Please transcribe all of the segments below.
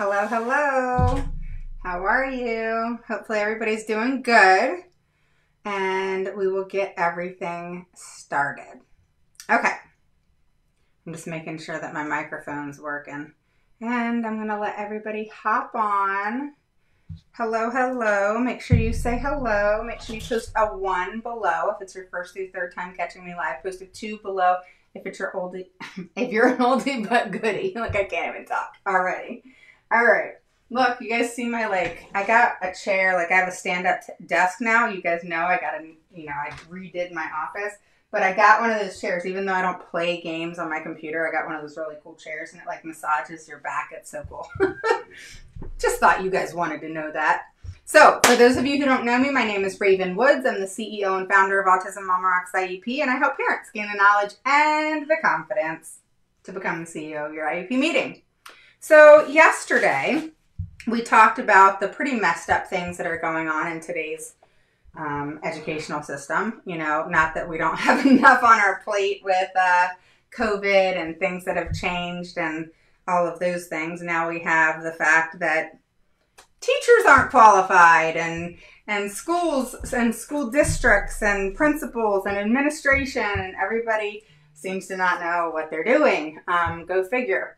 Hello, hello. How are you? Hopefully everybody's doing good. And we will get everything started. Okay. I'm just making sure that my microphone's working. And I'm going to let everybody hop on. Hello, hello. Make sure you say hello. Make sure you post a 1 below if it's your first through third time catching me live. Post a 2 below if it's your oldie, if you're an oldie but goodie. Like I can't even talk already. All right. Look, you guys see my, I got a chair, I have a stand-up desk now. You guys know I got I redid my office. But I got one of those chairs, even though I don't play games on my computer, I got one of those really cool chairs, and it, massages your back. It's so cool. Just thought you guys wanted to know that. So, for those of you who don't know me, my name is Raven Woods. I'm the CEO and founder of Autism Mama Rocks IEP, and I help parents gain the knowledge and the confidence to become the CEO of your IEP meeting. So, yesterday, we talked about the pretty messed up things that are going on in today's educational system. Not that we don't have enough on our plate with COVID and things that have changed and all of those things. Now we have the fact that teachers aren't qualified and schools and school districts and principals and administration and everybody seems to not know what they're doing. Go figure.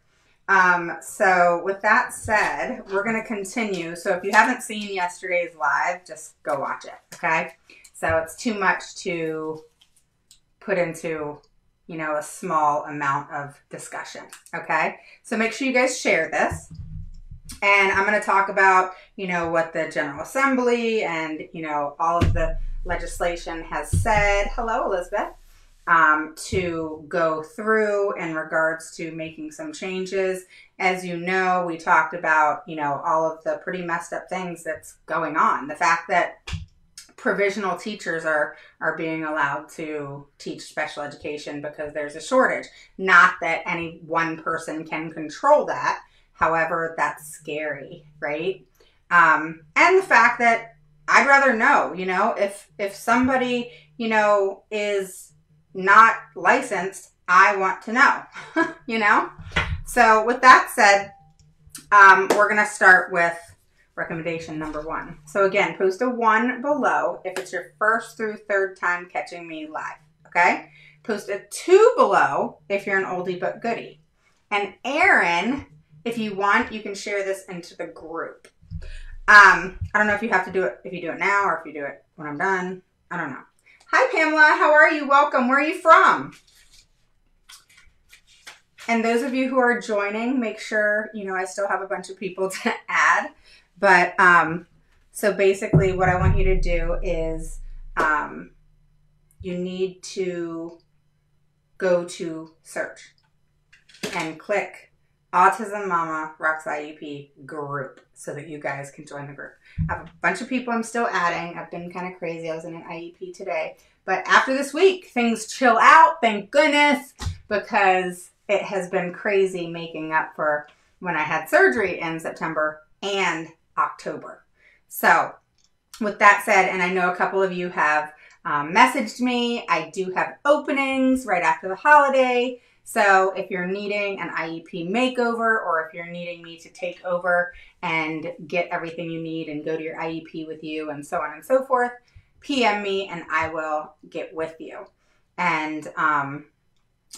So with that said, we're going to continue. So if you haven't seen yesterday's live, just go watch it. Okay. So it's too much to put into, a small amount of discussion. Okay. So make sure you guys share this. And I'm going to talk about, what the General Assembly and, all of the legislation has said. Hello, Elizabeth. To go through in regards to making some changes. As you know, we talked about, all of the pretty messed up things that's going on. The fact that provisional teachers are being allowed to teach special education because there's a shortage. Not that any one person can control that. However, that's scary, right? And the fact that I'd rather know, if somebody, is not licensed, I want to know, So with that said, we're going to start with recommendation number 1. So again, post a 1 below if it's your first through third time catching me live, okay? Post a 2 below if you're an oldie but goodie. And Erin, if you want, you can share this into the group. I don't know if you have to do it, if you do it now or if you do it when I'm done. I don't know. Hi, Pamela. How are you? Welcome. Where are you from? And those of you who are joining, make sure, I still have a bunch of people to add. But so basically what I want you to do is you need to go to search and click Autism Mama Rocks IEP group so that you guys can join the group. I have a bunch of people I'm still adding. I've been kind of crazy. I was in an IEP today. But after this week, things chill out, thank goodness, because it has been crazy making up for when I had surgery in September and October. So with that said, and I know a couple of you have messaged me, I do have openings right after the holiday. So if you're needing an IEP makeover or if you're needing me to take over and get everything you need and go to your IEP with you and so on and so forth, PM me and I will get with you. And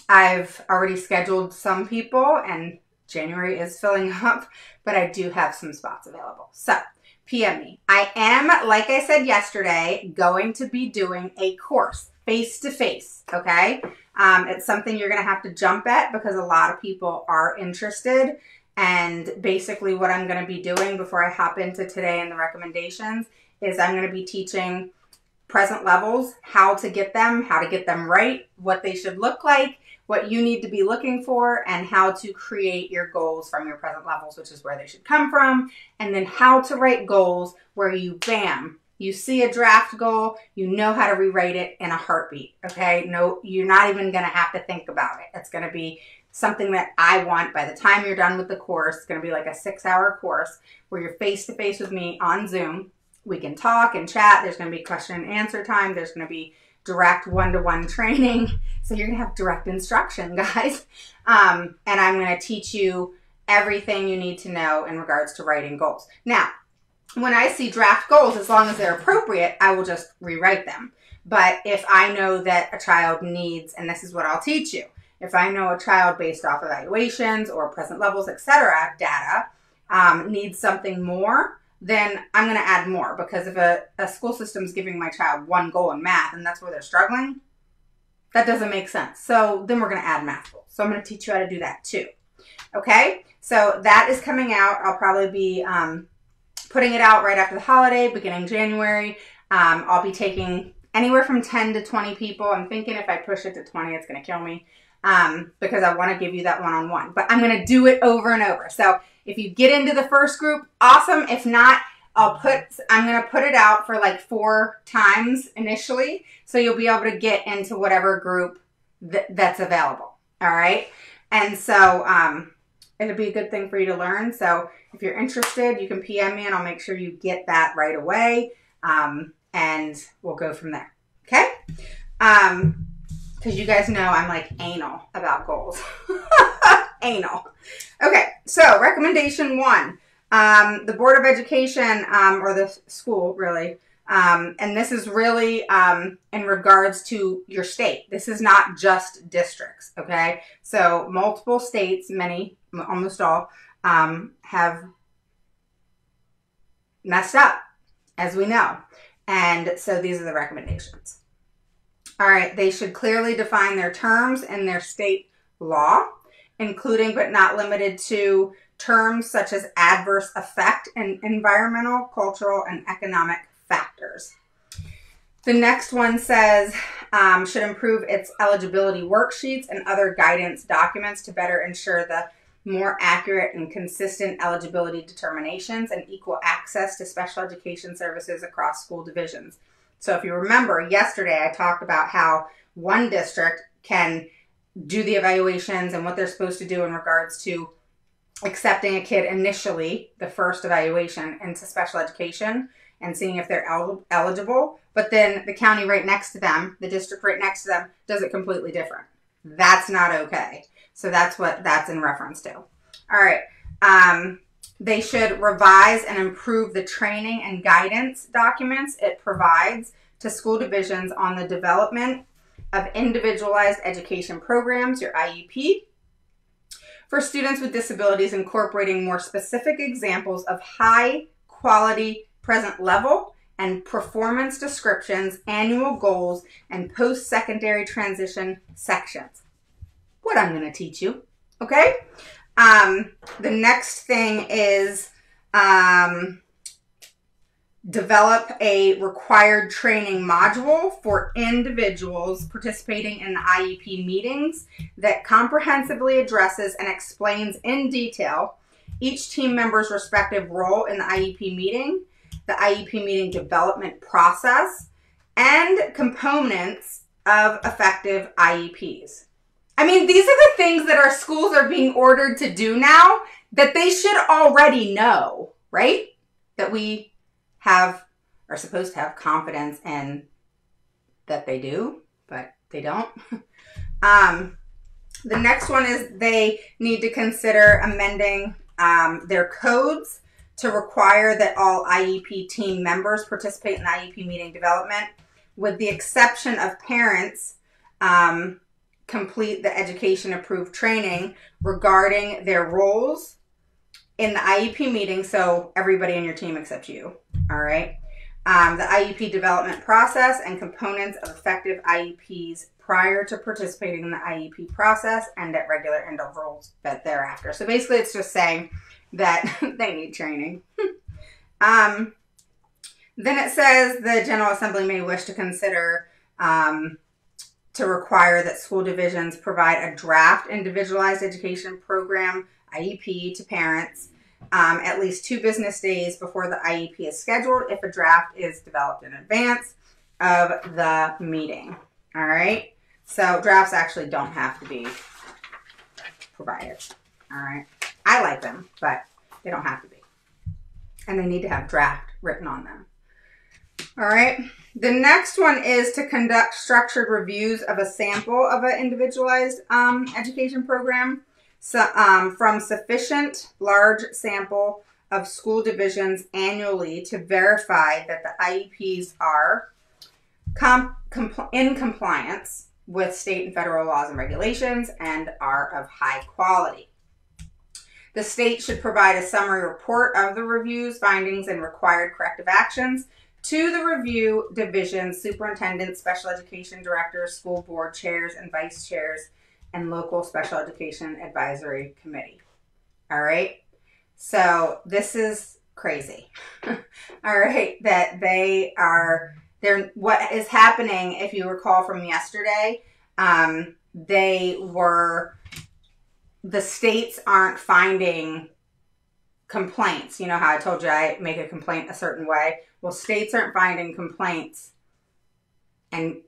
I've already scheduled some people and January is filling up, but I do have some spots available. So PM me. I am, like I said yesterday, going to be doing a course face-to-face, okay? It's something you're going to have to jump at because a lot of people are interested. And basically what I'm going to be doing before I hop into today and the recommendations is I'm going to be teaching present levels, how to get them right, what they should look like, what you need to be looking for, and how to create your goals from your present levels, which is where they should come from, and then how to write goals where you, bam, you see a draft goal, you know how to rewrite it in a heartbeat, okay? No, you're not even going to have to think about it. It's going to be something that I want by the time you're done with the course. It's going to be like a 6-hour course where you're face-to-face with me on Zoom. We can talk and chat. There's going to be question and answer time. There's going to be direct one-to-one training. So you're going to have direct instruction, guys. And I'm going to teach you everything you need to know in regards to writing goals. Now, when I see draft goals, as long as they're appropriate, I will just rewrite them. But if I know that a child needs, and this is what I'll teach you, if I know a child based off evaluations or present levels, etc., data, needs something more, then I'm going to add more. Because if a school system is giving my child one goal in math and that's where they're struggling, that doesn't make sense. So then we're going to add math goals. So I'm going to teach you how to do that too. Okay, so that is coming out. I'll probably be putting it out right after the holiday, beginning January. I'll be taking anywhere from 10 to 20 people. I'm thinking if I push it to 20, it's going to kill me because I want to give you that one-on-one. But I'm going to do it over and over. So if you get into the first group, awesome. If not, I'm going to put it out for like 4 times initially. So you'll be able to get into whatever group that's available. All right. And so it'll be a good thing for you to learn. So if you're interested, you can PM me and I'll make sure you get that right away. And we'll go from there. Okay. Because you guys know I'm like anal about goals. Anal. Okay. So recommendation 1, the Board of Education, or the school really, and this is really in regards to your state. This is not just districts, okay? So multiple states, many, almost all, have messed up, as we know. And so these are the recommendations. All right, they should clearly define their terms in their state law, including but not limited to terms such as adverse effect and environmental, cultural, and economic factors. The next one says should improve its eligibility worksheets and other guidance documents to better ensure the more accurate and consistent eligibility determinations and equal access to special education services across school divisions. So if you remember, yesterday I talked about how one district can do the evaluations and what they're supposed to do in regards to accepting a kid initially, the first evaluation, into special education and seeing if they're eligible. But then the county right next to them, the district right next to them, does it completely different. That's not okay. So that's what that's in reference to. All right. They should revise and improve the training and guidance documents it provides to school divisions on the development of individualized education programs, your IEP, for students with disabilities, incorporating more specific examples of high quality present level and performance descriptions, annual goals, and post-secondary transition sections. What I'm going to teach you, okay? The next thing is develop a required training module for individuals participating in the IEP meetings that comprehensively addresses and explains in detail each team member's respective role in the IEP meeting, the IEP meeting development process, and components of effective IEPs. I mean, these are the things that our schools are being ordered to do now that they should already know, right? That we are supposed to have confidence in that they do, but they don't. The next one is they need to consider amending their codes to require that all IEP team members participate in the IEP meeting development, with the exception of parents complete the education approved training regarding their roles in the IEP meeting. So everybody in your team except you. All right. The IEP development process and components of effective IEPs prior to participating in the IEP process and at regular intervals thereafter. So basically it's just saying that they need training. Then it says the General Assembly may wish to consider to require that school divisions provide a draft individualized education program, IEP, to parents at least 2 business days before the IEP is scheduled if a draft is developed in advance of the meeting. All right. So drafts actually don't have to be provided. All right. I like them, but they don't have to be. And they need to have draft written on them. All right. The next one is to conduct structured reviews of a sample of an individualized education program. from sufficient large sample of school divisions annually to verify that the IEPs are in compliance with state and federal laws and regulations and are of high quality. The state should provide a summary report of the review's findings and required corrective actions to the review divisions, superintendents, special education directors, school board chairs and vice chairs, and local special education advisory committee. All right. So this is crazy. All right. That what is happening, if you recall from yesterday, the states aren't finding complaints. You know how I told you I make a complaint a certain way? Well, states aren't finding complaints and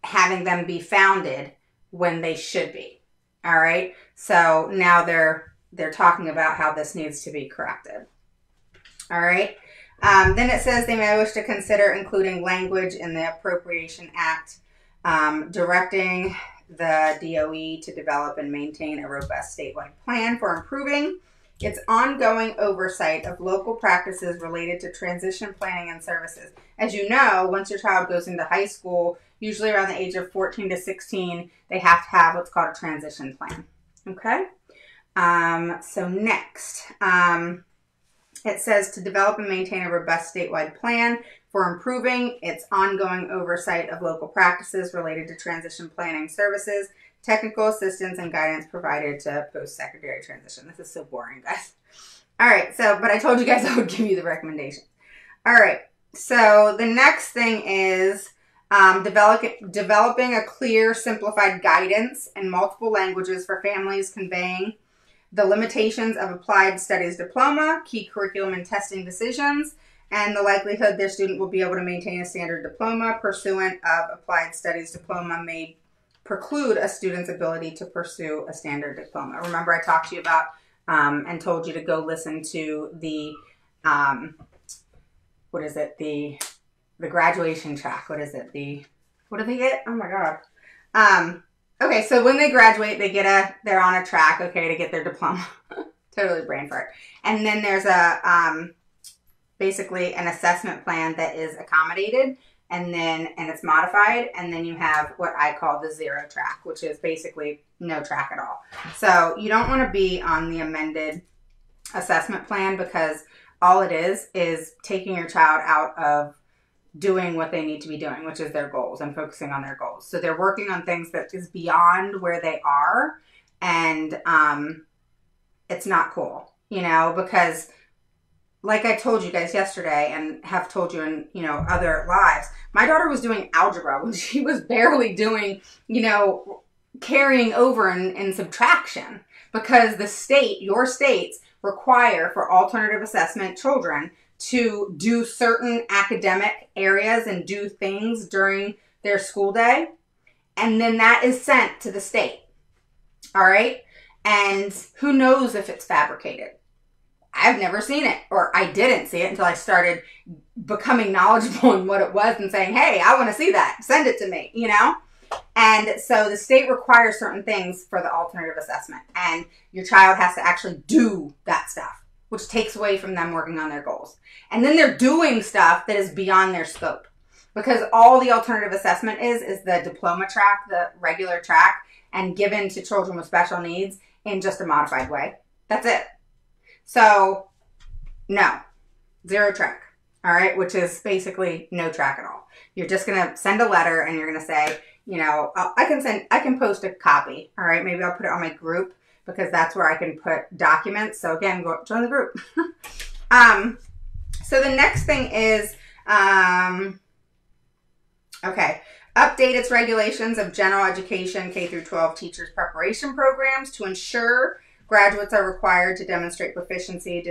having them be founded when they should be. All right. So now they're talking about how this needs to be corrected. All right. Then it says they may wish to consider including language in the Appropriation Act directing the DOE to develop and maintain a robust statewide plan for improving its ongoing oversight of local practices related to transition planning and services. As you know, once your child goes into high school, usually around the age of 14 to 16, they have to have what's called a transition plan. Okay? So next, it says to develop and maintain a robust statewide plan for improving its ongoing oversight of local practices related to transition planning services, technical assistance, and guidance provided to post-secondary transition. This is so boring, guys. All right, but I told you guys I would give you the recommendations. All right, so the next thing is developing a clear, simplified guidance in multiple languages for families conveying the limitations of applied studies diploma, key curriculum and testing decisions, and the likelihood their student will be able to maintain a standard diploma pursuant of applied studies diploma may preclude a student's ability to pursue a standard diploma. Remember I talked to you about and told you to go listen to the, the graduation track. What is it? What do they get? Oh my God. Okay, so when they graduate, they're on a track, okay, to get their diploma. Totally brain fart. And then there's basically an assessment plan that is accommodated and it's modified. And then you have what I call the zero track, which is basically no track at all. So you don't want to be on the amended assessment plan because all it is taking your child out of doing what they need to be doing, which is their goals and focusing on their goals. So they're working on things that is beyond where they are. And it's not cool, because like I told you guys yesterday and have told you in, other lives, my daughter was doing algebra when she was barely doing, carrying over in subtraction because your states require for alternative assessment children to do certain academic areas and do things during their school day. And then that is sent to the state. All right. And who knows if it's fabricated? I've never seen it, or I didn't see it until I started becoming knowledgeable in what it was and saying, hey, I want to see that. Send it to me, And so the state requires certain things for the alternative assessment. And your child has to actually do that stuff, which takes away from them working on their goals. And then they're doing stuff that is beyond their scope. Because all the alternative assessment is the diploma track, the regular track, and given to children with special needs in just a modified way. That's it. So, no. Zero track. All right? Which is basically no track at all. You're just going to send a letter and you're going to say, I can post a copy. All right? Maybe I'll put it on my group because that's where I can put documents. So again, go join the group. So the next thing is, update its regulations of general education K through 12 teachers preparation programs to ensure graduates are required to demonstrate proficiency,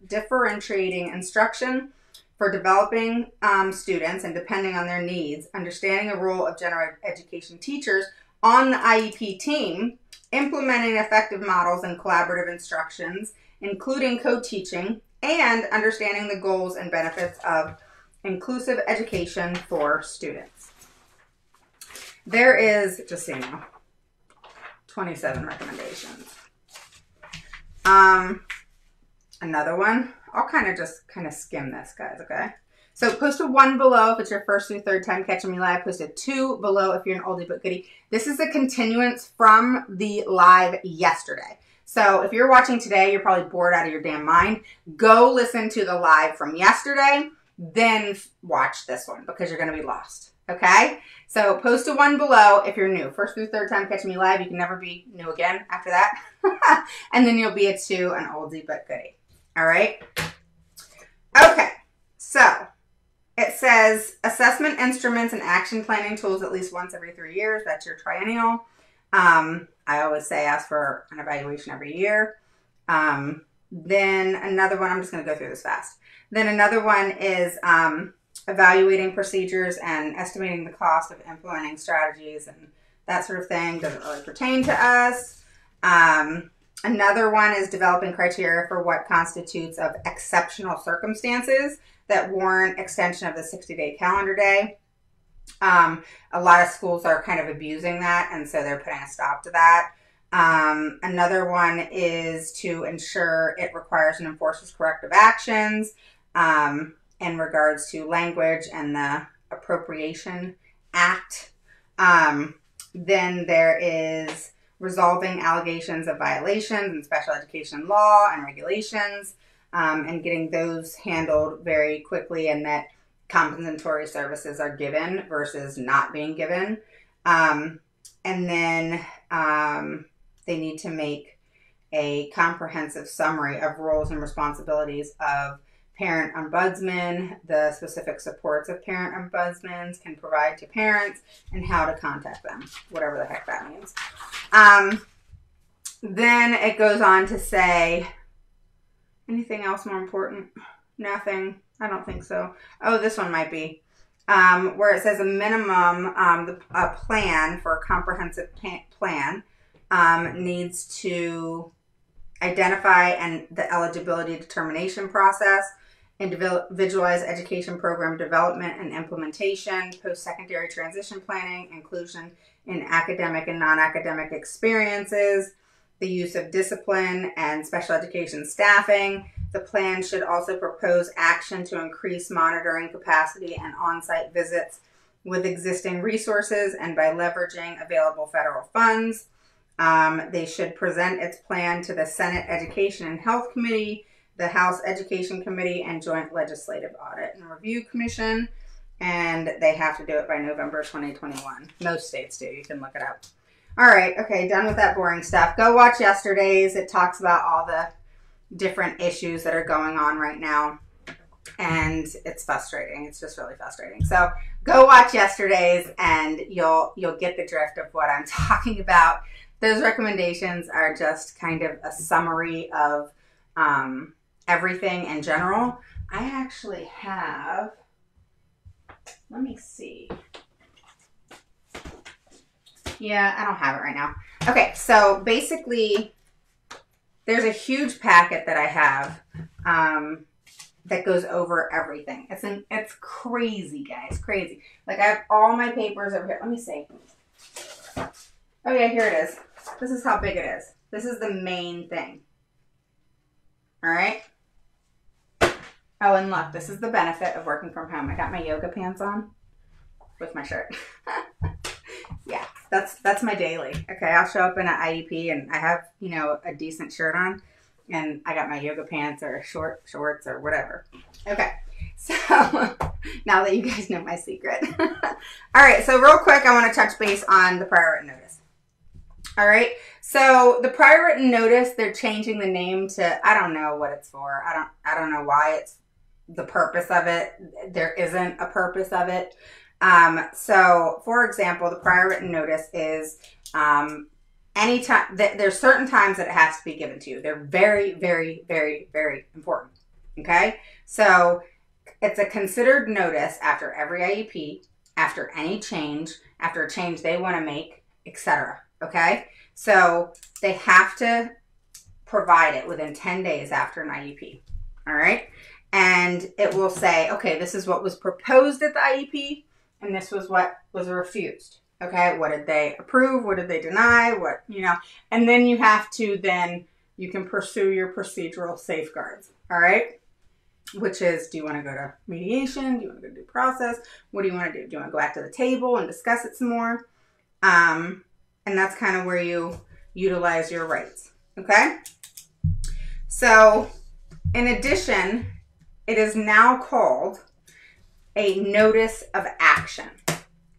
differentiating instruction for developing students and depending on their needs, understanding the role of general education teachers on the IEP team, implementing effective models and collaborative instructions, including co-teaching, and understanding the goals and benefits of inclusive education for students. There is, just so you know, 27 recommendations. Another one. I'll kind of skim this, guys, okay? So post a 1 below if it's your first through third time catching me live. Post a 2 below if you're an oldie but goodie. This is a continuance from the live yesterday. So if you're watching today, you're probably bored out of your damn mind. Go listen to the live from yesterday, then watch this one because you're going to be lost, okay? So post a 1 below if you're new. First through third time catching me live. You can never be new again after that. And then you'll be a 2, an oldie but goodie. All right? Okay, so it says assessment instruments and action planning tools at least once every 3 years. That's your triennial. I always say ask for an evaluation every year. Then another one, I'm just going to go through this fast. Then another one is evaluating procedures and estimating the cost of implementing strategies and that sort of thing. Doesn't really pertain to us. Another one is developing criteria for what constitutes of exceptional circumstances that warrant extension of the 60-day calendar day. A lot of schools are kind of abusing that, and so they're putting a stop to that. Another one is to ensure it requires and enforces corrective actions in regards to language and the Appropriation Act. Then there is resolving allegations of violations in special education law and regulations, and getting those handled very quickly, and that compensatory services are given versus not being given. And then they need to make a comprehensive summary of roles and responsibilities of parent ombudsman, the specific supports of parent ombudsmen can provide to parents, and how to contact them, whatever the heck that means. Then it goes on to say, anything else more important? Nothing. I don't think so. Oh, this one might be. Where it says a minimum, a plan for a comprehensive plan needs to identify and the eligibility determination process, individualize education program development and implementation, post-secondary transition planning, inclusion in academic and non-academic experiences, the use of discipline and special education staffing. The plan should also propose action to increase monitoring capacity and on-site visits with existing resources and by leveraging available federal funds. They should present its plan to the Senate Education and Health Committee, the House Education Committee, and Joint Legislative Audit and Review Commission. And they have to do it by November 2021. Most states do. You can look it up. All right. Okay. Done with that boring stuff. Go watch yesterday's. It talks about all the different issues that are going on right now. And it's frustrating. It's just really frustrating. So go watch yesterday's and you'll get the drift of what I'm talking about. Those recommendations are just kind of a summary of everything in general. I actually have, let me see. Yeah, I don't have it right now. Okay, so basically there's a huge packet that I have that goes over everything. It's crazy, guys, crazy. Like I have all my papers over here. Let me see. Oh yeah, here it is. This is how big it is. This is the main thing. All right. Oh, and look, this is the benefit of working from home. I got my yoga pants on with my shirt. Yeah, that's my daily. Okay, I'll show up in an IEP and I have, you know, a decent shirt on and I got my yoga pants or shorts or whatever. Okay, so now that you guys know my secret. All right, so real quick, I want to touch base on the PriorWritten Notice. All right, so the PriorWritten Notice, they're changing the name to, I don't know what it's for. I don't know why it's the purpose of it. There isn't a purpose of it. So for example, the PriorWritten Notice is anytime there's certain times that it has to be given to you. They're very, very, very, very important. Okay, so it's a considered notice after every IEP, after any change, after a change they want to make, etc. Okay, so they have to provide it within 10 days after an IEP. All right, and it will say, okay, this is what was proposed at the IEP, and this was what was refused. Okay, what did they approve? What did they deny? What, you know, and then you have to then you can pursue your procedural safeguards, all right? Which is, do you want to go to mediation? Do you want to go to due process? What do you want to do? Do you want to go back to the table and discuss it some more? And that's kind of where you utilize your rights, okay? So, in addition, it is now called a notice of action,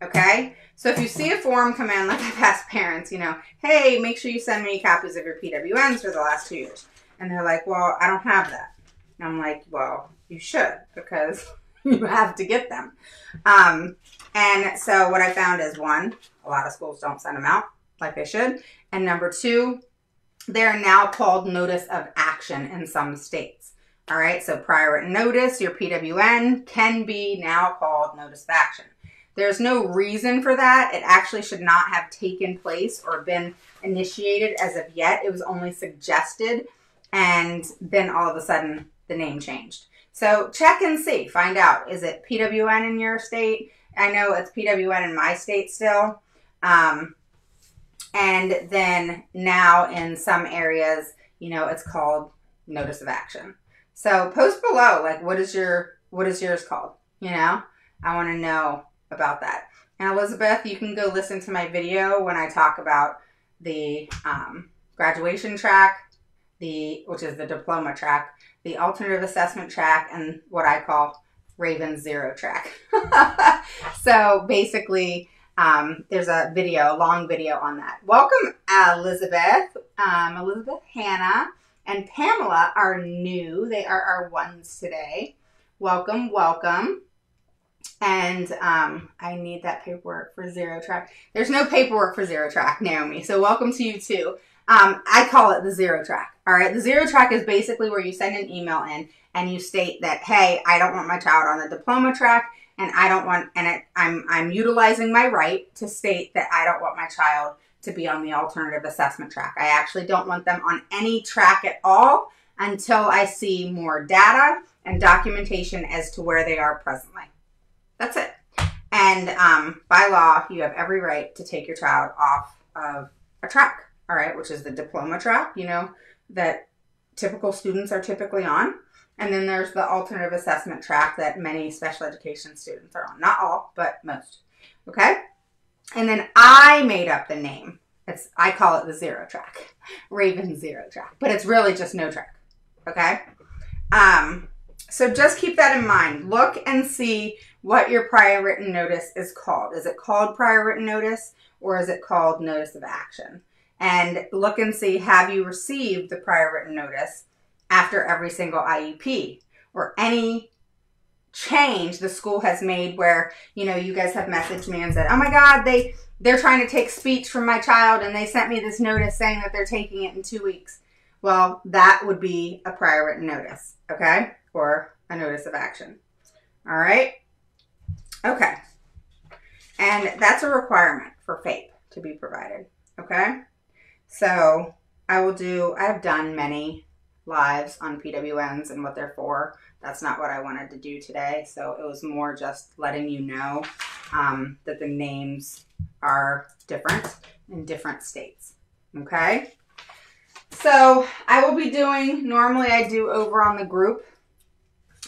okay? So if you see a form come in, like I've asked parents, you know, hey, make sure you send me copies of your PWNs for the last 2 years. And they're like, well, I don't have that. And I'm like, well, you should, because you have to get them. And so what I found is, one, a lot of schools don't send them out like they should. And number two, they're now called notice of action in some states. All right, so prior written notice, your PWN, can be now called notice of action. There's no reason for that. It actually should not have taken place or been initiated as of yet. It was only suggested, and then all of a sudden the name changed. So check and see, find out, is it PWN in your state? I know it's PWN in my state still. And then now in some areas, you know, it's called notice of action. So post below, like, what is yours called? You know, I want to know about that. And Elizabeth, you can go listen to my video when I talk about the graduation track, which is the diploma track, the alternative assessment track, and what I call Raven Zero track. So basically, there's a long video on that. Welcome, Elizabeth. Elizabeth, Hannah, and Pamela are new. They are our ones today. Welcome, welcome. And I need that paperwork for Zero Track. There's no paperwork for Zero Track, Naomi. So welcome to you too. I call it the Zero Track. All right. The Zero Track is basically where you send an email in and you state that, hey, I don't want my child on the diploma track, and I don't want, and I'm utilizing my right to state that I don't want my child to be on the alternative assessment track. I actually don't want them on any track at all until I see more data and documentation as to where they are presently. That's it. And by law, you have every right to take your child off of a track, all right, which is the diploma track, you know, that typical students are typically on. And then there's the alternative assessment track that many special education students are on. Not all, but most, okay? And then I made up the name. I call it the Zero Track, Raven Zero Track, but it's really just no track, okay? So just keep that in mind. Look and see what your prior written notice is called. Is it called prior written notice, or is it called notice of action? And look and see, have you received the prior written notice after every single IEP, or any change the school has made where, you know, you guys have messaged me and said, oh my God, they're trying to take speech from my child and they sent me this notice saying that they're taking it in 2 weeks. Well, that would be a prior written notice, okay? Or a notice of action. All right? Okay. And that's a requirement for FAPE to be provided, okay? So I've done many lives on PWNs and what they're for. That's not what I wanted to do today. So it was more just letting you know that the names are different in different states, okay? So I will be doing, normally I do over on the group,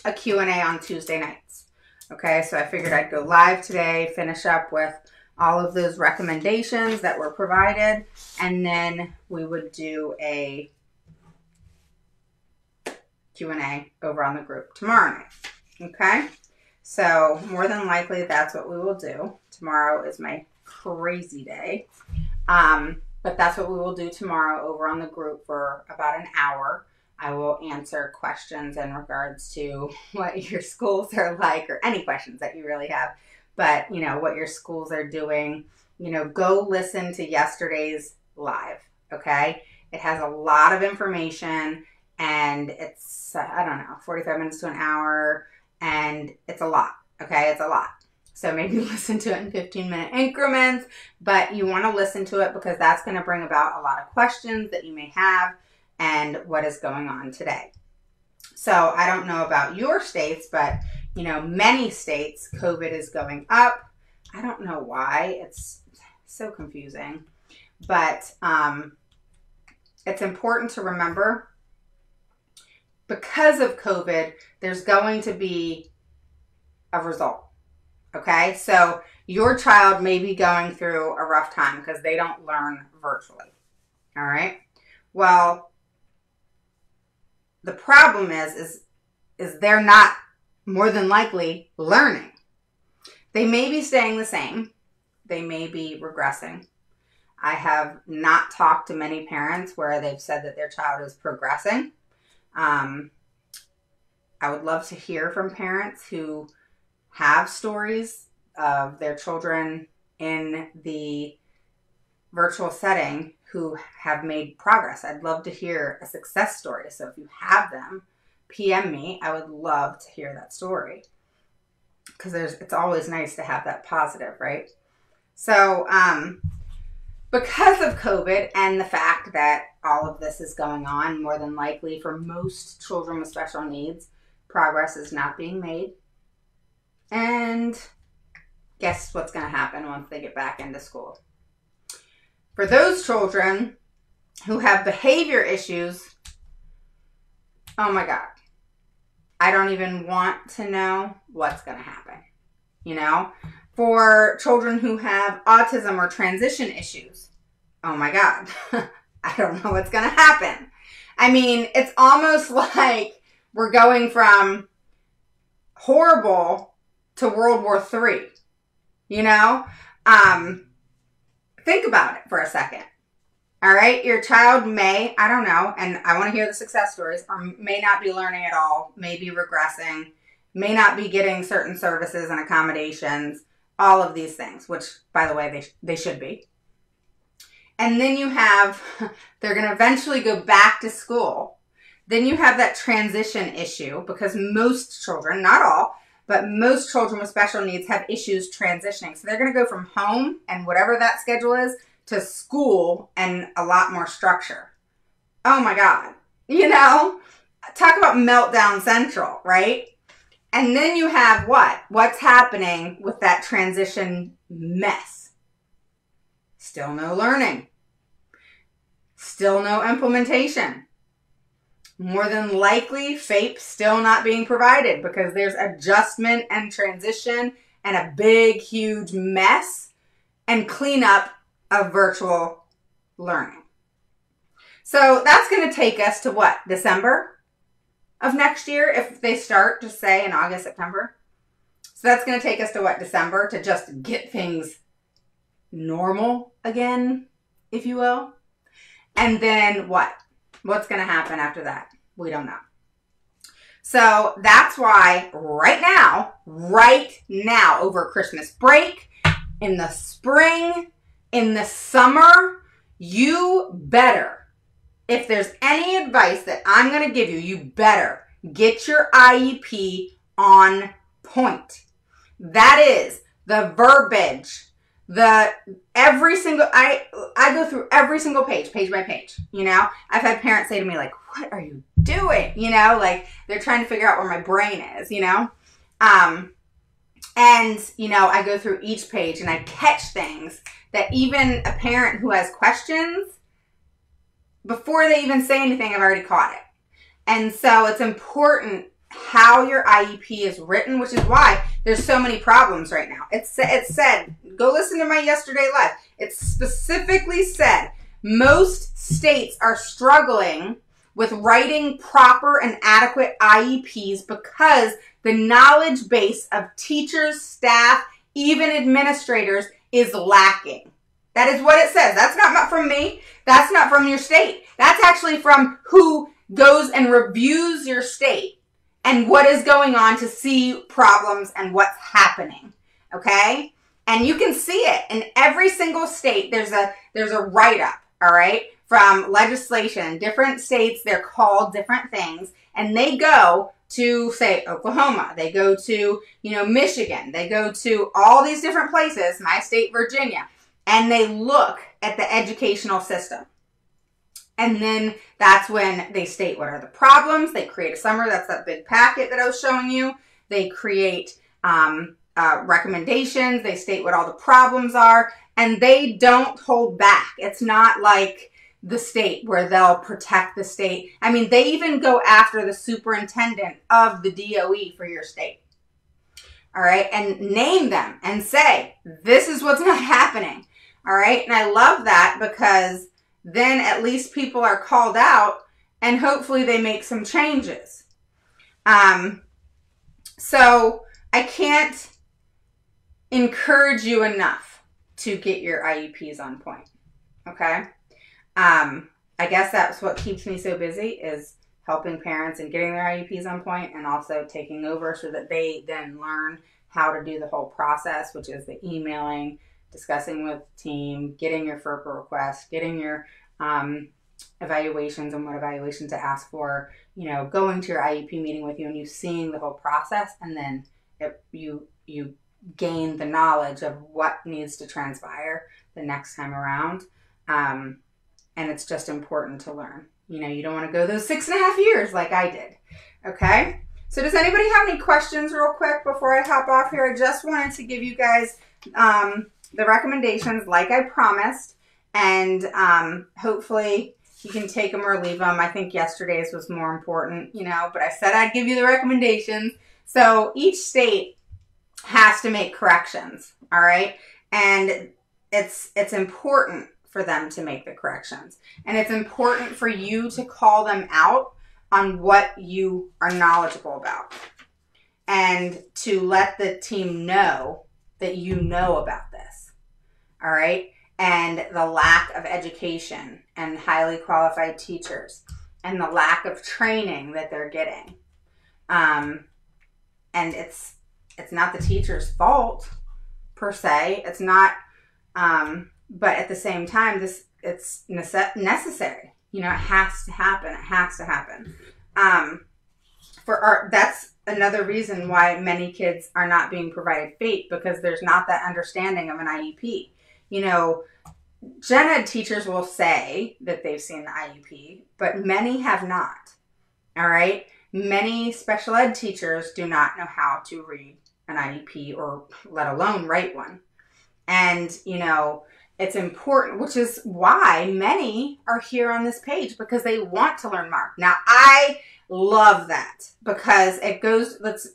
a Q&A on Tuesday nights. Okay, so I figured I'd go live today, finish up with all of those recommendations that were provided, and then we would do a Q&A over on the group tomorrow night. Okay, so more than likely that's what we will do. Tomorrow is my crazy day, but that's what we will do tomorrow over on the group for about an hour. I will answer questions in regards to what your schools are like, or any questions that you really have. But, you know, what your schools are doing, you know, go listen to yesterday's live, okay? It has a lot of information, and it's, I don't know, 45 minutes to an hour, and it's a lot, okay? It's a lot. So maybe listen to it in 15-minute increments, but you want to listen to it because that's going to bring about a lot of questions that you may have and what is going on today. So I don't know about your states, but, you know, many states, COVID is going up. I don't know why. It's so confusing. But it's important to remember, because of COVID, there's going to be a result. Okay, so your child may be going through a rough time because they don't learn virtually. All right. Well, the problem is they're not more than likely learning. They may be staying the same. They may be regressing. I have not talked to many parents where they've said that their child is progressing. I would love to hear from parents who have stories of their children in the virtual setting who have made progress. I'd love to hear a success story. So if you have them, PM me. I would love to hear that story, because it's always nice to have that positive, right? So because of COVID and the fact that all of this is going on, more than likely for most children with special needs, progress is not being made. And guess what's going to happen once they get back into school? For those children who have behavior issues, oh my God, I don't even want to know what's going to happen. You know, for children who have autism or transition issues, oh my God, I don't know what's going to happen. I mean, it's almost like we're going from horrible to World War III, you know? Think about it for a second. All right, your child may, I don't know, and I want to hear the success stories, or may not be learning at all, may be regressing, may not be getting certain services and accommodations, all of these things, which, by the way, they should be. And then you have, they're going to eventually go back to school. Then you have that transition issue, because most children, not all, but most children with special needs have issues transitioning. So they're going to go from home and whatever that schedule is to school and a lot more structure. Oh my God. You know, talk about meltdown central, right? And then you have what? What's happening with that transition mess? Still no learning. Still no implementation. More than likely, FAPE still not being provided because there's adjustment and transition and a big, huge mess and cleanup of virtual learning. So that's going to take us to what? December of next year, if they start, just say in August, September. So that's going to take us to what? December, to just get things normal again, if you will. And then what? What's going to happen after that? We don't know. So that's why right now, over Christmas break, in the spring, in the summer, you better, if there's any advice that I'm going to give you, you better get your IEP on point. That is the verbiage. I go through every single page by page, you know. I've had parents say to me, like, what are you doing? You know, like they're trying to figure out where my brain is, you know. And, you know, I go through each page and I catch things that even a parent who has questions, before they even say anything, I've already caught it. And so it's important how your IEP is written, which is why there's so many problems right now. It said, go listen to my yesterday live. It specifically said most states are struggling with writing proper and adequate IEPs because the knowledge base of teachers, staff, even administrators is lacking. That is what it says. That's not from me. That's not from your state. That's actually from who goes and reviews your state and what is going on to see problems and what's happening, okay? And you can see it in every single state. There's a write-up, all right, from legislation. Different states, they're called different things, and they go to, say, Oklahoma. They go to, you know, Michigan. They go to all these different places, my state, Virginia, and they look at the educational system. And then that's when they state what are the problems. They create a summary. That's that big packet that I was showing you. They create recommendations. They state what all the problems are. And they don't hold back. It's not like the state, where they'll protect the state. I mean, they even go after the superintendent of the DOE for your state. All right. And name them and say, this is what's not happening. All right. And I love that, because then at least people are called out and hopefully they make some changes. So I can't encourage you enough to get your IEPs on point. Okay. I guess that's what keeps me so busy, is helping parents and getting their IEPs on point, and also taking over so that they then learn how to do the whole process, which is the emailing, discussing with the team, getting your FERPA request, getting your evaluations and what evaluations to ask for, going to your IEP meeting with you and you seeing the whole process, and then you gain the knowledge of what needs to transpire the next time around. And it's just important to learn. You don't want to go those 6.5 years like I did. Okay. So does anybody have any questions real quick before I hop off here? I just wanted to give you guys the recommendations like I promised. And hopefully you can take them or leave them. I think yesterday's was more important, but I said I'd give you the recommendations. So each state has to make corrections. All right. And it's important for them to make the corrections. And it's important for you to call them out on what you are knowledgeable about, and to let the team know that you know about this. All right. And the lack of education and highly qualified teachers, and the lack of training that they're getting. And it's not the teacher's fault per se. It's not, but at the same time, it's necessary. It has to happen. It has to happen. That's another reason why many kids are not being provided FAPE, because there's not that understanding of an IEP. Gen Ed teachers will say that they've seen the IEP, but many have not. All right. Many special ed teachers do not know how to read an IEP, or let alone write one. And, it's important, which is why many are here on this page, because they want to learn more. Now, I love that, because that's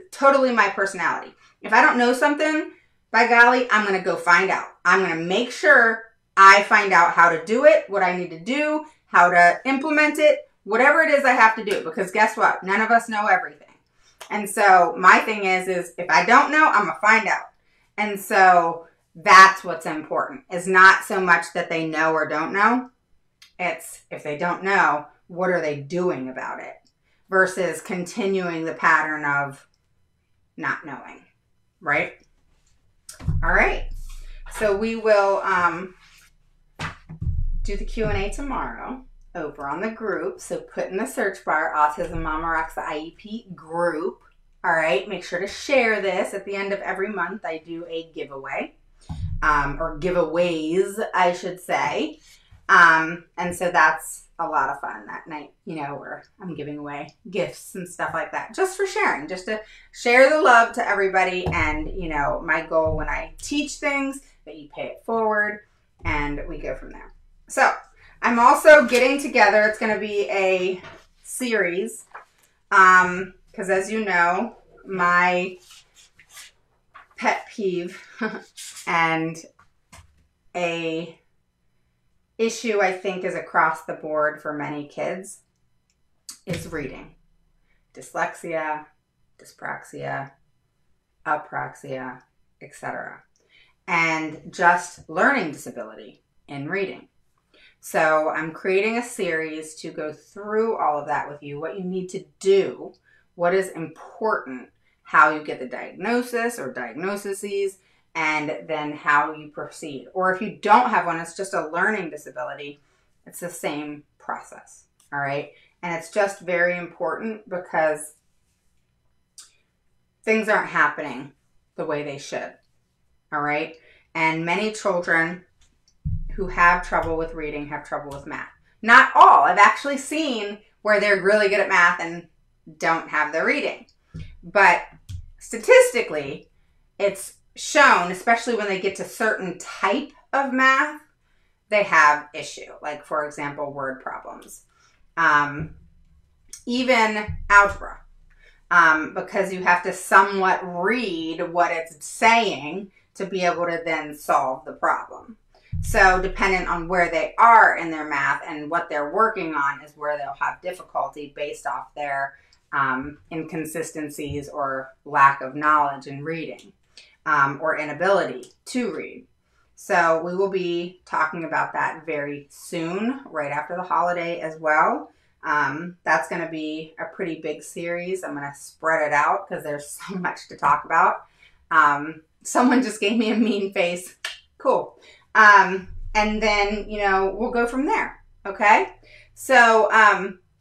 totally my personality. If I don't know something, by golly, I'm going to go find out. I'm going to make sure I find out how to do it, what I need to do, how to implement it, whatever it is I have to do, because guess what? None of us know everything. And so my thing is if I don't know, I'm going to find out. And so that's what's important, is not so much that they know or don't know. It's, if they don't know, what are they doing about it, versus continuing the pattern of not knowing, right? All right. So we will do the Q&A tomorrow over on the group. So put in the search bar, Autism Mama Rocks the IEP group. All right. Make sure to share this. At the end of every month, I do a giveaway. Or giveaways, I should say. And so that's a lot of fun that night, where I'm giving away gifts and stuff like that, just for sharing, just to share the love to everybody. And, my goal when I teach things, that you pay it forward, and we go from there. So I'm also getting together. It's going to be a series, because as you know, my pet peeve and a issue I think is across the board for many kids is reading. Dyslexia, dyspraxia, apraxia, etc. And just learning disability in reading. So I'm creating a series to go through all of that with you, what you need to do, what is important, how you get the diagnosis or diagnoses, and then how you proceed. Or if you don't have one, it's just a learning disability, it's the same process, all right? And it's just very important, because things aren't happening the way they should, all right? And many children who have trouble with reading have trouble with math. Not all. I've actually seen where they're really good at math and don't have their reading. But statistically, it's shown, especially when they get to certain type of math, they have issue. Like, for example, word problems. Even algebra. Because you have to somewhat read what it's saying to be able to then solve the problem. So dependent on where they are in their math and what they're working on is where they'll have difficulty based off their inconsistencies or lack of knowledge in reading or inability to read. So we will be talking about that very soon, right after the holiday as well. That's going to be a pretty big series. I'm going to spread it out because there's so much to talk about. Someone just gave me a mean face. Cool. And then, we'll go from there. Okay. So,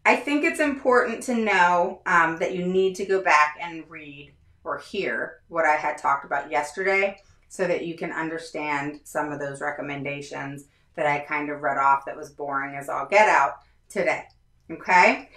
I think it's important to know, that you need to go back and read or hear what I had talked about yesterday so that you can understand some of those recommendations that I kind of read off that was boring as all get out today. Okay.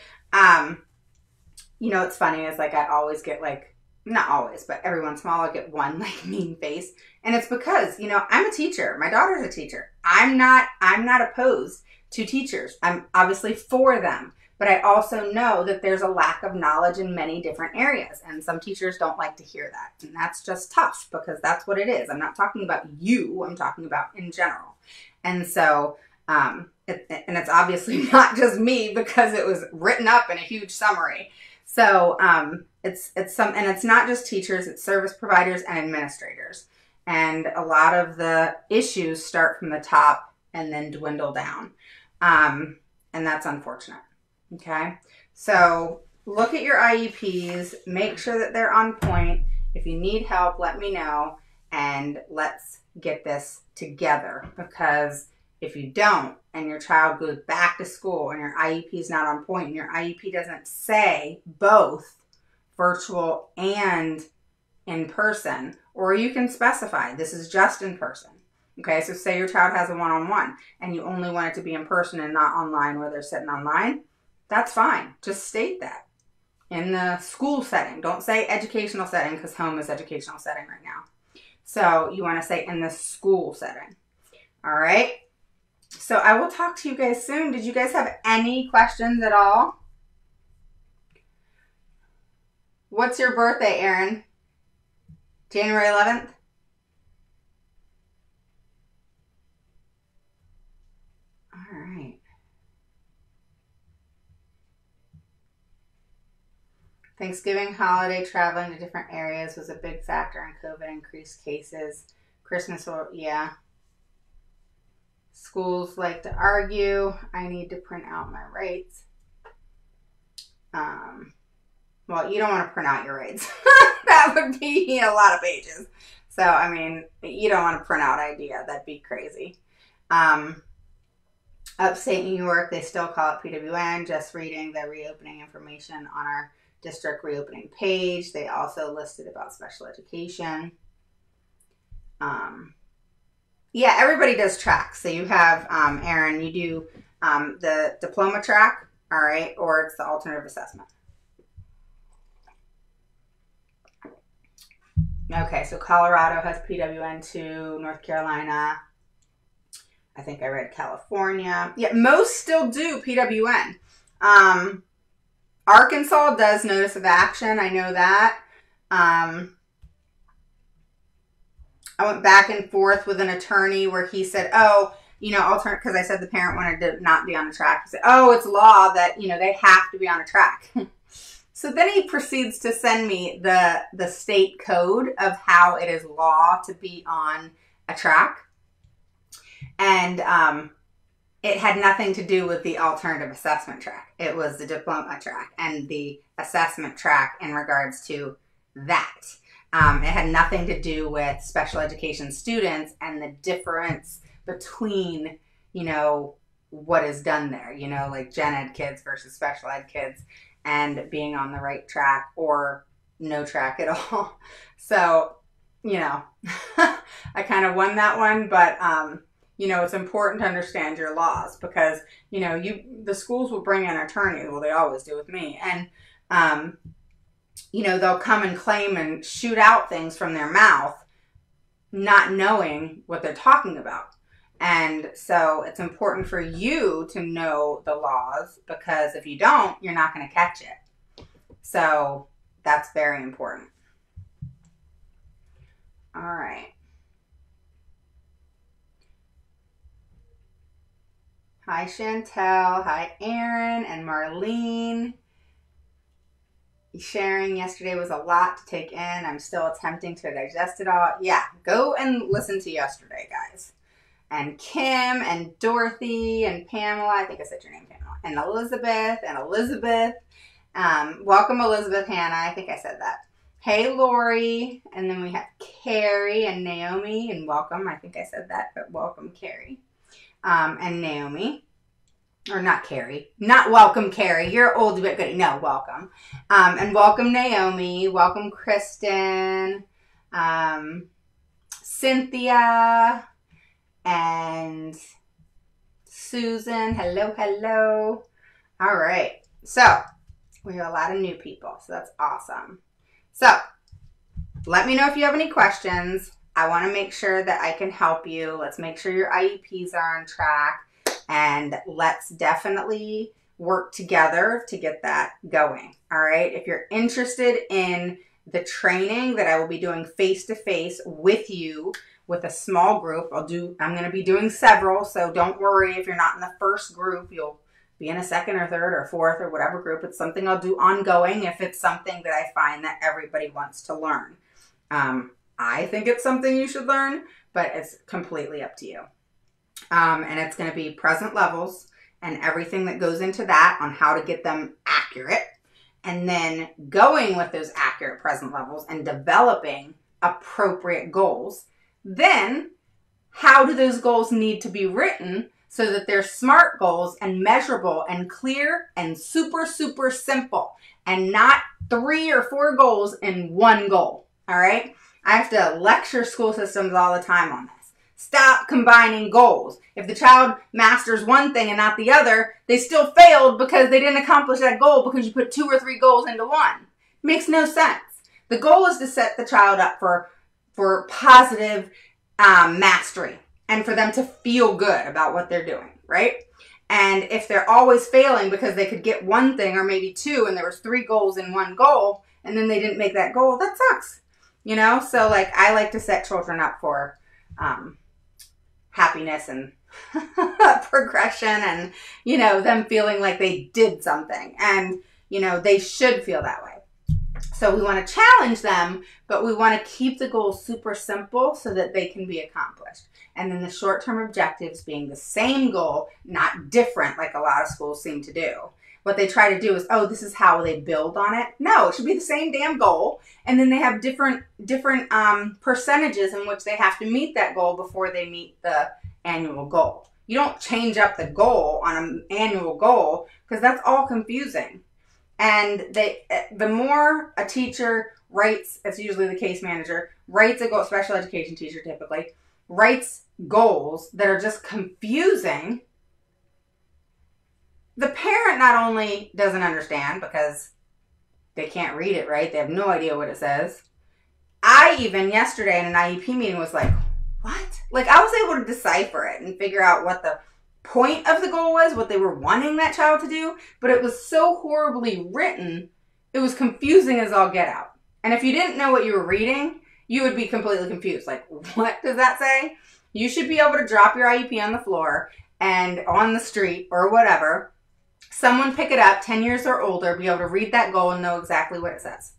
What's funny is like, I always get like, not always, but every once in a while I get one like mean face. And it's because, I'm a teacher. My daughter's a teacher. I'm not opposed to teachers. I'm obviously for them, but I also know that there's a lack of knowledge in many different areas. And some teachers don't like to hear that. And that's just tough because that's what it is. I'm not talking about you. I'm talking about in general. And so, and it's obviously not just me because it was written up in a huge summary. So, it's not just teachers, it's service providers and administrators. And a lot of the issues start from the top and then dwindle down. And that's unfortunate. Okay. So look at your IEPs, make sure that they're on point. If you need help, let me know and let's get this together, because if you don't and your child goes back to school and your IEP is not on point and your IEP doesn't say both virtual and in person, or you can specify this is just in person. Okay, so say your child has a one-on-one and you only want it to be in person and not online where they're sitting online, that's fine. Just state that in the school setting. Don't say educational setting because home is educational setting right now. So you want to say in the school setting. All right. So I will talk to you guys soon. Did you guys have any questions at all? What's your birthday, Erin? January 11th? All right. Thanksgiving holiday, traveling to different areas was a big factor in COVID increased cases. Christmas, yeah. Schools like to argue. I need to print out my rates. Well, you don't want to print out your rates. That would be a lot of pages. So, I mean, you don't want to print out idea. That'd be crazy. Upstate New York, they still call it PWN. Just reading the reopening information on our district reopening page. They also listed about special education. Yeah, everybody does tracks. So you have, Erin, you do the diploma track, all right, or it's the alternative assessment. Okay, so Colorado has PWN2, North Carolina. I think I read California. Yeah, most still do PWN. Arkansas does notice of action. I know that. I went back and forth with an attorney where he said, oh, alternate, because I said the parent wanted to not be on a track. He said, oh, it's law that, they have to be on a track. So then he proceeds to send me the state code of how it is law to be on a track. And it had nothing to do with the alternative assessment track. It was the diploma track and the assessment track in regards to that. It had nothing to do with special education students and the difference between, what is done there, like gen ed kids versus special ed kids and being on the right track or no track at all. So, I kind of won that one, but, it's important to understand your laws because, the schools will bring in attorneys. Well, they always do with me. And, they'll come and claim and shoot out things from their mouth, not knowing what they're talking about. And so it's important for you to know the laws, because if you don't, you're not going to catch it. So that's very important. All right. Hi, Chantel. Hi, Erin and Marlene. Sharing yesterday was a lot to take in. I'm still attempting to digest it all. Yeah, go and listen to yesterday, guys. And Kim and Dorothy and Pamela. I think I said your name, Pamela. And Elizabeth. Welcome, Elizabeth Hannah. I think I said that. Hey, Lori. And then we have Carrie and Naomi. And welcome. I think I said that, but welcome, Carrie. And Naomi. Or not Carrie. Not welcome, Carrie. You're old but goody. No, welcome. And welcome, Naomi. Welcome, Kristen. Cynthia. And Susan. Hello, hello. All right. So we have a lot of new people. So that's awesome. So let me know if you have any questions. I want to make sure that I can help you. Let's make sure your IEPs are on track. And let's definitely work together to get that going. All right. If you're interested in the training that I will be doing face-to-face with you with a small group, I'm going to be doing several. So don't worry if you're not in the first group, you'll be in a second or third or fourth or whatever group. It's something I'll do ongoing if it's something that I find that everybody wants to learn. I think it's something you should learn, but it's completely up to you. And it's going to be present levels and everything that goes into that on how to get them accurate. And then going with those accurate present levels and developing appropriate goals. Then how do those goals need to be written so that they're SMART goals and measurable and clear and super, super simple and not 3 or 4 goals in one goal. All right. I have to lecture school systems all the time on this. Stop combining goals. If the child masters one thing and not the other, they still failed because they didn't accomplish that goal because you put 2 or 3 goals into one. It makes no sense. The goal is to set the child up for positive mastery and for them to feel good about what they're doing, right? And if they're always failing because they could get one thing or maybe 2 and there was 3 goals in one goal and then they didn't make that goal, that sucks. You know, so like I like to set children up for happiness and progression and, you know, them feeling like they did something and, you know, they should feel that way. So we want to challenge them, but we want to keep the goals super simple so that they can be accomplished. And then the short-term objectives being the same goal, not different like a lot of schools seem to do. What they try to do is, oh, this is how they build on it. No, it should be the same damn goal. And then they have different percentages in which they have to meet that goal before they meet the annual goal. You don't change up the goal on an annual goal because that's all confusing. And the more a teacher writes, it's usually the case manager, writes a goal, special education teacher typically, writes goals that are just confusing, the parent not only doesn't understand because they can't read it right, they have no idea what it says. I even yesterday in an IEP meeting was like, what? Like I was able to decipher it and figure out what the point of the goal was, what they were wanting that child to do, but it was so horribly written, it was confusing as all get out. And if you didn't know what you were reading, you would be completely confused. Like, what does that say? You should be able to drop your IEP on the floor and on the street or whatever, someone pick it up, 10 years or older, be able to read that goal and know exactly what it says.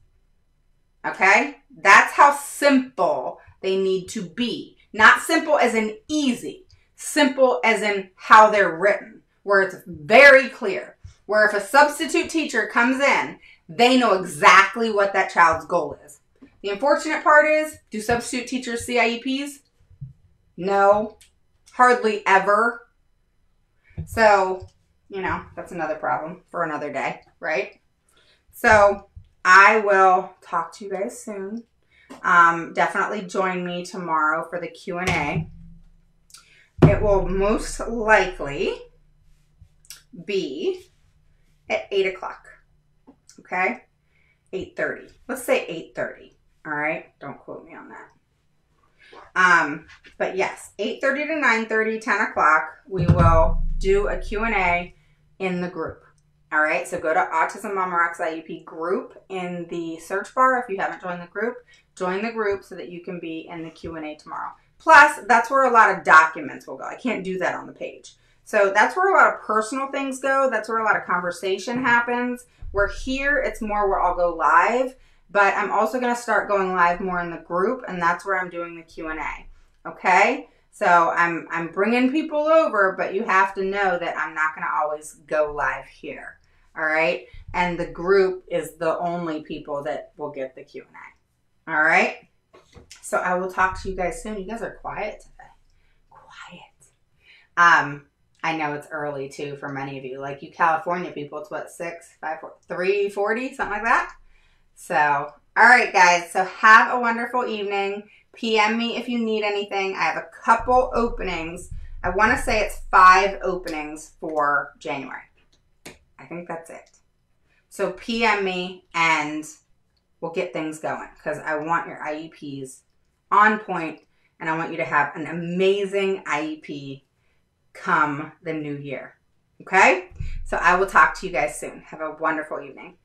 Okay? That's how simple they need to be. Not simple as in easy. Simple as in how they're written, where it's very clear. Where if a substitute teacher comes in, they know exactly what that child's goal is. The unfortunate part is, do substitute teachers see IEPs? No. Hardly ever. So, you know, that's another problem for another day, right? So I will talk to you guys soon. Definitely join me tomorrow for the Q&A. It will most likely be at 8 o'clock, okay? 8:30. Let's say 8:30, all right? Don't quote me on that. But yes, 8:30 to 9:30, 10 o'clock, we will do a Q&A in the group. All right, so go to Autism Mama Rocks IEP group in the search bar. If you haven't joined the group, join the group so that you can be in the Q&A tomorrow. Plus, that's where a lot of documents will go. I can't do that on the page. So that's where a lot of personal things go. That's where a lot of conversation happens. Where here, it's more where I'll go live, but I'm also going to start going live more in the group, and that's where I'm doing the Q&A. Okay? So I'm bringing people over, but you have to know that I'm not going to always go live here. All right? And the group is the only people that will get the Q&A. All right? So I will talk to you guys soon. You guys are quiet today. Quiet. I know it's early too for many of you. Like you California people, it's what, 6, 5, 4, 3:40, something like that? So, all right, guys. So have a wonderful evening. PM me if you need anything. I have a couple openings. I want to say it's 5 openings for January. I think that's it. So PM me and we'll get things going because I want your IEPs on point and I want you to have an amazing IEP come the new year. Okay? So I will talk to you guys soon. Have a wonderful evening.